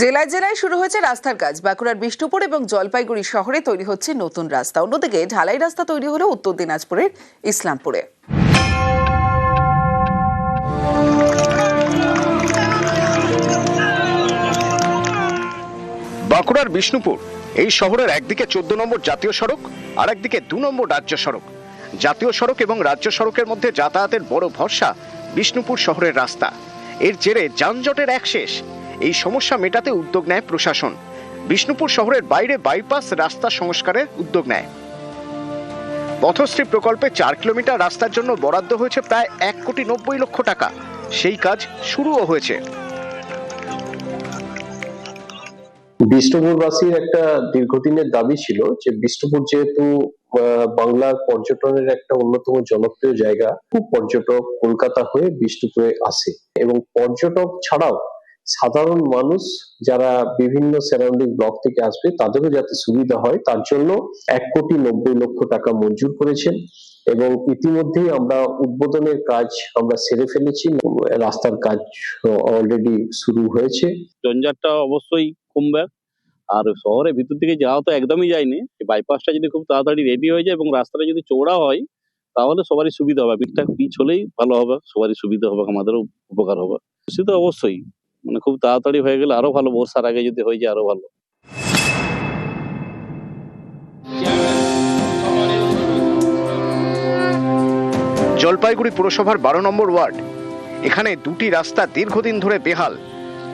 জেলায় জেলায় শুরু হয়েছে রাস্তার কাজ। বাঁকুড়ার বিষ্ণুপুর এবং জলপাইগুড়ি শহরে তৈরি হচ্ছে নতুন রাস্তা। অন্যদিকে ঢালাই রাস্তা তৈরি হলো উত্তর দিনাজপুরের ইসলামপুরে। বাঁকুড়ার বিষ্ণুপুর এই শহরের একদিকে 14 নম্বর জাতীয় সড়ক আর একদিকে 2 নম্বর রাজ্য সড়ক। জাতীয় সড়ক এবং রাজ্য সড়কের মধ্যে যাতায়াতের বড় ভরসা বিষ্ণুপুর শহরের রাস্তা। এর জেরে যানজটের এক শেষ। এই সমস্যা মেটাতে উদ্যোগ নেয় প্রশাসন। বিষ্ণুপুর শহরের বাইরে বাইপাস রাস্তা সংস্কারের উদ্যোগ নেয়। পথশ্রী প্রকল্পে 4 কিলোমিটার রাস্তার জন্য বরাদ্দ হয়েছে প্রায় 1,90,00,000 টাকা। সেই কাজ শুরুও হয়েছে। বিষ্ণুপুরবাসীর একটা দীর্ঘদিনের দাবি ছিল যে বিষ্ণুপুর যেহেতু বাংলার পর্যটনের একটা অন্যতম জনপ্রিয় জায়গা, খুব পর্যটক কলকাতা হয়ে বিষ্ণুপুরে আসে এবং পর্যটক ছাড়াও সাধারণ মানুষ যারা বিভিন্ন সারাউন্ডিং ব্লক থেকে আসবে তাদেরও যাতে সুবিধা হয় তার জন্য 1,90,00,000 টাকা মঞ্জুর করেছেন এবং ইতিমধ্যেই আমরা উদ্বোধনের কাজ আমরা সেরে ফেলেছি। রাস্তার কাজ অলরেডি শুরু হয়েছে। জঞ্জাটটা অবশ্যই কমবে। আর শহরের ভিতর থেকে যাওয়া তো একদমই যায়নি। বাইপাসটা যদি খুব তাড়াতাড়ি রেডি হয়ে যায় এবং রাস্তাটা যদি চওড়া হয় তাহলে সবারই সুবিধা হবে। পিচ হলেই ভালো হবে, সবারই সুবিধা হবে, আমাদেরও উপকার হবে। সে তো অবশ্যই, মানে খুব তাড়াতাড়ি হয়ে গেলে আরো ভালো, বর্ষার আগে যদি হয়ে যায় আরো ভালো। জলপাইগুড়ি পুরসভার 12 নম্বর ওয়ার্ড, এখানে দুটি রাস্তা দীর্ঘদিন ধরে বেহাল।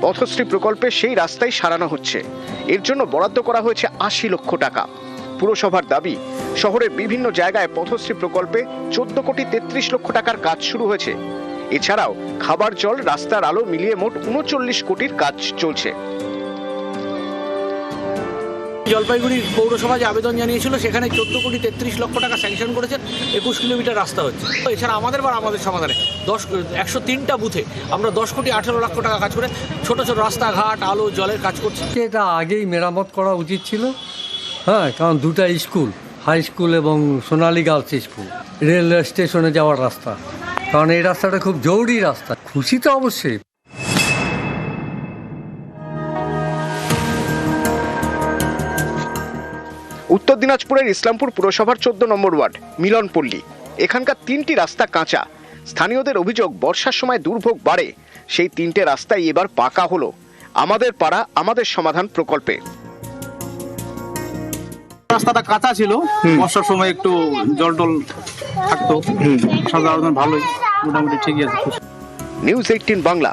পথশ্রী প্রকল্পে সেই রাস্তাই সারানো হচ্ছে। এর জন্য বরাদ্দ করা হয়েছে 80 লক্ষ টাকা। পুরসভার দাবি, শহরের বিভিন্ন জায়গায় পথশ্রী প্রকল্পে 14,33,00,000 টাকার কাজ শুরু হয়েছে। এছাড়াও খাবার জল, রাস্তার আলো মিলিয়ে মোট 39 কোটির কাজ চলছে। জলপাইগুড়ি পৌরসভা যে আবেদন জানিয়েছিল সেখানে 14,33,00,000 টাকা স্যাংশন করেছেন। 21 কিলোমিটার রাস্তা হচ্ছে। এছাড়া আমাদের সমাধানে 103টা বুথে আমরা 10,18,00,000 টাকা কাজ করে ছোট ছোট রাস্তাঘাট, আলো, জলের কাজ করছি। এটা আগেই মেরামত করা উচিত ছিল। হ্যাঁ, কারণ দুটা স্কুল, হাই স্কুল এবং সোনালী গার্লস স্কুল, রেলওয়ে স্টেশনে যাওয়ার রাস্তা, কারণ এই রাস্তাটা খুব জরুরি রাস্তা। খুশি তো অবশ্যই। উত্তর দিনাজপুরের ইসলামপুর পুরসভার 14 নম্বর ওয়ার্ড মিলনপল্লী, এখানকার 3টি রাস্তা কাঁচা। স্থানীয়দের অভিযোগ, বর্ষার সময় দুর্ভোগ বাড়ে। সেই 3টে রাস্তাই এবার পাকা হলো আমাদের পাড়া আমাদের সমাধান প্রকল্পে। রাস্তাটা কাঁচা ছিল, বর্ষার সময় একটু জল টল থাকতো, সাধারণ ভালোই, মোটামুটি ঠিকই আছে। নিউজ 18 বাংলা।